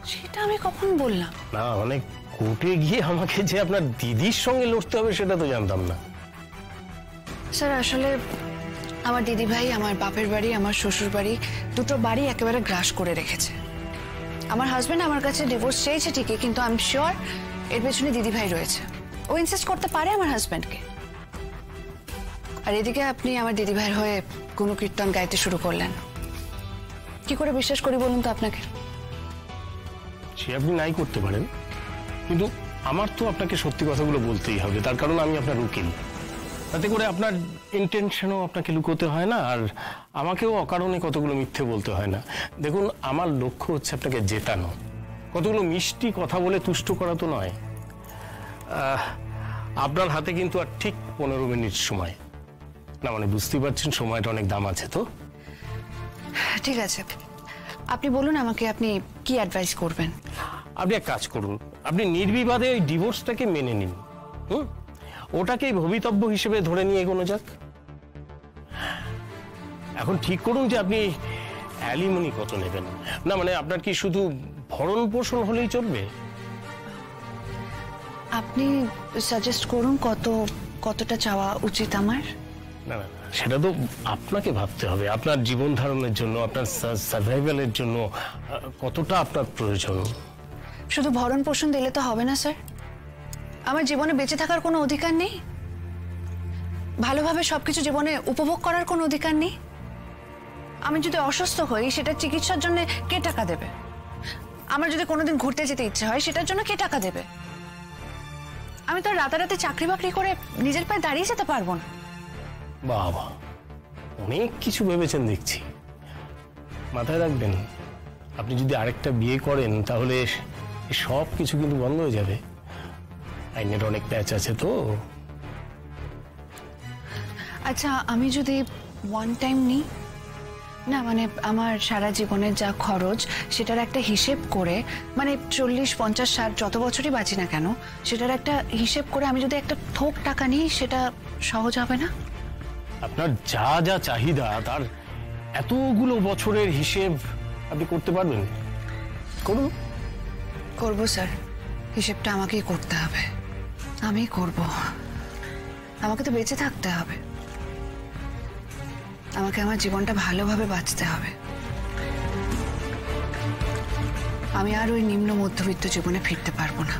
সেটা আমি কখন বললাম? না মানে কোর্টে গিয়ে আমাকে যে আপনার দিদির সঙ্গে লড়তে হবে সেটা তো জানতাম না। স্যার আসলে আমার দিদি ভাই আমার বাপের বাড়ি আমার শ্বশুর বাড়ি দুটো বাড়ি একেবারে গ্রাস করে রেখেছে। আমার হাজবেন্ড আমার কাছে ডিভোর্স চেয়েছে ঠিকই, কিন্তু আই এম শিওর এর পেছনে দিদি ভাই রয়েছে। ও ইনসিস্ট করতে পারে আমার হাজবেন্ডকে। আর এদিকে আপনি আমার দিদি ভাইয়ের হয়ে গুণকীর্তন গাইতে শুরু করলেন। কি করে বিশ্বাস করি বলুন তো আপনাকে? সে আপনি নাই করতে পারেন, কিন্তু আমার তো আপনাকে সত্যি কথাগুলো বলতেই হবে, তার কারণ আমি আপনার উকিল। তাতে করে আপনার ইন্টেনশনও আপনাকে লুকোতে হয় না, আর আমাকেও অকারণে কতগুলো মিথ্যে বলতে হয় না। দেখুন, আমার লক্ষ্য হচ্ছে আপনাকে জেতানো, কতগুলো মিষ্টি কথা বলে তুষ্ট করা তো নয়। আপনার হাতে কিন্তু আর ঠিক 15 মিনিট সময়। না মানে বুঝতেই পারছেন সময়টা অনেক দাম আছে তো। ঠিক আছে, আপনি বলুন আমাকে আপনি কি অ্যাডভাইস করবেন। আপনি এক কাজ করুন, আপনি নির্বিবাদে ওই ডিভোর্সটাকে মেনে নিন। ওটাকেই ভবিতব্য হিসেবে ধরে নিয়ে এগোনো যাক। এখন ঠিক করুন যে আপনি অ্যালিমনি কত নেবেন। না মানে আপনার কি শুধু ভরণ পোষণ হলেই চলবে? আপনি সাজেস্ট করুন কতটা চাওয়া উচিত আমার। না না, সেটা তো আপনাকে ভাবতে হবে। আপনার জীবন ধারণের জন্য, আপনার সার্ভাইভালের জন্য কতটা আপনার প্রয়োজন। শুধু ভরণ পোষণ দিলে তো হবে না স্যার। আমার জীবনে বেঁচে থাকার কোনো অধিকার নেই? ভালোভাবে সবকিছু জীবনে উপভোগ করার কোনো অধিকার নেই? আমি যদি অসুস্থ হই সেটা চিকিৎসার জন্য কে টাকা দেবে? আমার যদি কোনোদিন ঘুরতে যেতে ইচ্ছে হয় সেটার জন্য কে টাকা দেবে? আমি তো রাতারাতি চাকরি বাকরি করে নিজের পায়ে দাঁড়িয়ে যেতে পারবো না। বাবা, অনেক কিছু ভেবেছেন দেখছি। মাথায় রাখবেন, আপনি যদি আরেকটা বিয়ে করেন তাহলে সব কিছু কিন্তু বন্ধ হয়ে যাবে। আইনের অনেক প্যাচ আছে তো। আচ্ছা, আমি যদি ওয়ান টাইম নিই না, মানে আমার সারা জীবনের যা খরচ সেটার একটা হিসেব করে, মানে 40, 50, 60 যত বছরই বাঁচি না কেন সেটার একটা হিসেব করে আমি যদি একটা থোক টাকা নিই, সেটা সহজ হবে না? আপনার যা যা চাহিদা তার এতগুলো বছরের হিসেব আপনি করতে পারবেন? করুন। করবো স্যার, হিসেবটা আমাকেই করতে হবে। আমি করব। আমাকে তো বেঁচে থাকতে হবে, আমাকে আমার জীবনটা ভালোভাবে বাঁচতে হবে। আমি আর ওই নিম্ন মধ্যবিত্ত জীবনে ফিরতে পারবো না।